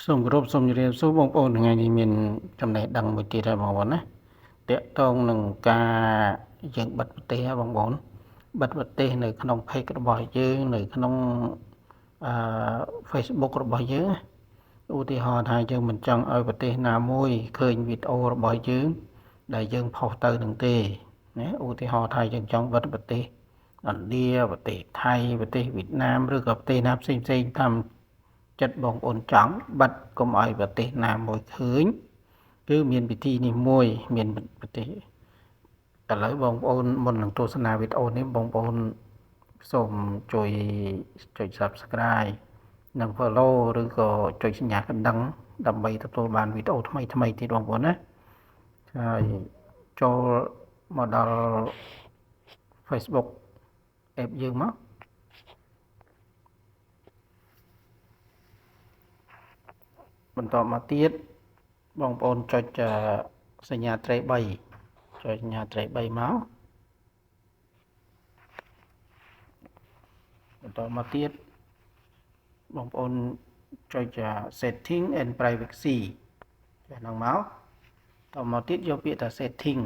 សូមគោរពសូមជម្រាបសួរបងប្អូនថ្ងៃនេះមានចំណេះដឹងមួយទៀតហើយបងប្អូនណាតាក់ទងនឹងការយើងបិទប្រទេសបងប្អូនបិទប្រទេសនៅក្នុង page របស់យើងនៅក្នុងFacebook របស់យើងឧទាហរណ៍ថាយើងមិនចង់ឲ្យប្រទេសណាមួយឃើញវីដេអូរបស់យើងដែលយើងផុសទៅនឹងទេណាឧទាហរណ៍ថាយើងចង់បិទប្រទេសឥណ្ឌាប្រទេសថៃប្រទេសវៀតណាមឬក៏ប្រទេសណាផ្សេងៗតាមចិត្តបងប្អូនចង់បិទកុំឲ្យប្រទេសណាមួយឃើញគឺមានវិធីនេះមួយមានប្រទេសឥឡូវបងប្អូនមុននឹងទស្សនាវីដេអូនេះបងប្អូនសូមជួយចុច Subscribe និង Follow ឬក៏ចុចសញ្ញាកណ្ដឹងដើម្បីទទួលបានវីដេអូថ្មីៗទៀតបងប្អូនណាហើយចូលមកដល់ Facebook app យើងមកបន្តមកទៀតបងប្អូនចុចសញ្ញាត្រី3ចុចសញ្ញាត្រី3មកបន្តមកទៀតបងប្អូនចុច setting and privacy ចេះហ្នឹងមកតមកទៀតយកពាក្យថា setting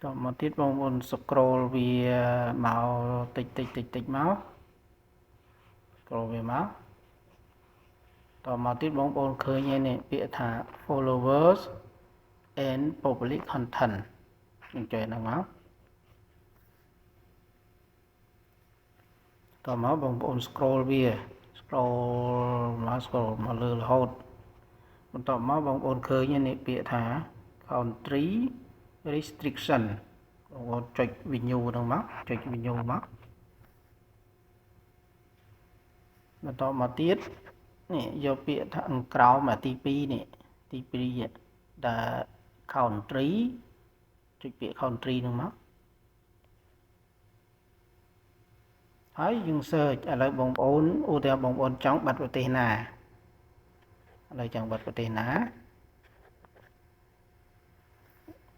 តមកទៀតបងប្អូន scroll វាមកតិចមក scroll វាមកតមកទៀតបងប្អូនឃើញហើយនេះពាក្យថា followers and public content ខ្ញុំចុចហ្នឹងមកតមកបងប្អូន scroll វា scroll មកលើរហូតបន្តមកបងប្អូនឃើញនេះពាក្យថា country restriction បងប្អូនចុច renew ហ្នឹងមកចុច renew មកបន្តមកទៀតនេះយកពាក្យថាក្រោមទី2នេះទី2ដែល country ចុចពាក្យ country ហ្នឹងមកហើយយើង search ឥឡូវបងប្អូនឧទាហរណ៍បងប្អូនចង់បិទប្រទេសណាឥឡូវចង់បិទប្រទេសណា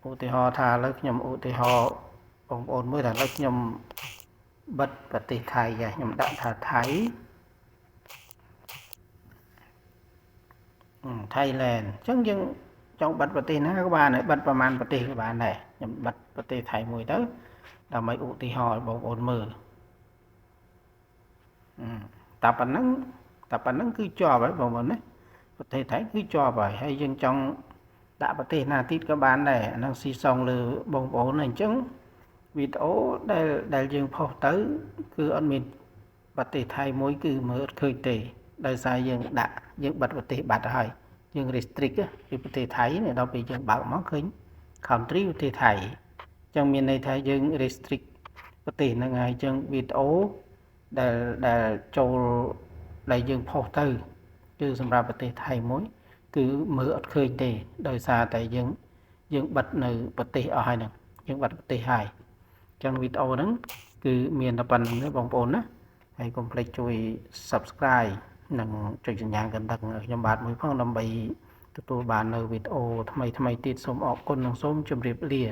ឧទាហរណ៍ថាឥឡូវខ្ញុំឧទាហរណ៍បងប្អូនមើលថាឥឡូវខ្ញុំបិទប្រទេសថៃខ្ញុំដាក់ថាថៃThailand អញ្ចឹងយើងចង់បិទប្រទេសណាក៏បានដែរបិទប្រហែលប្រទេសក៏បានដែរខ្ញុំបិទប្រទេសថៃមួយទៅដើម្បីឧទាហរណ៍ឲ្យបងប្អូនមើលតែប៉ុណ្ណឹងគឺជាប់ហើយបងប្អូនណាប្រទេសថៃគឺជាប់ហើយយើងចង់ដាក់ប្រទេសណាទៀតក៏បានដែរអាហ្នឹងស៊ីសងលើបងប្អូនអញ្ចឹងវីដេអូដែលយើងផុសទៅគឺអត់មានប្រទេសថៃមួយគឺមើលអត់ឃើញទេដោយសារយើងបិទប្រទេសបាត់ហើយយើង restrict ពីប្រទេសថៃនេះដល់ពេលយើងបើកមកឃើញ country ប្រទេសថៃអញ្ចឹងមានន័យថាយើង restrict ប្រទេសហ្នឹងហើយអញ្ចឹងវីដេអូដែលចូលដែលយើងផុសទៅគឺសម្រាប់ប្រទេសថៃមួយគឺមើលអត់ឃើញទេដោយសារតែយើងបិទនៅប្រទេសអស់ហើយហ្នឹងយើងបិទប្រទេសហើយអញ្ចឹងវីដេអូហ្នឹងគឺមានតែប៉ុណ្្នឹងទេបងប្អូនណាហើយកុំភ្លេចជួយ Subscribe និងចុចសញ្ញាកណ្ដឹងឲ្យខ្ញុំបាទមួយផងដើម្បីទទួលបាននៅវីដេអូថ្មីទៀតសូមអរគុណនិងសូមជម្រាបលា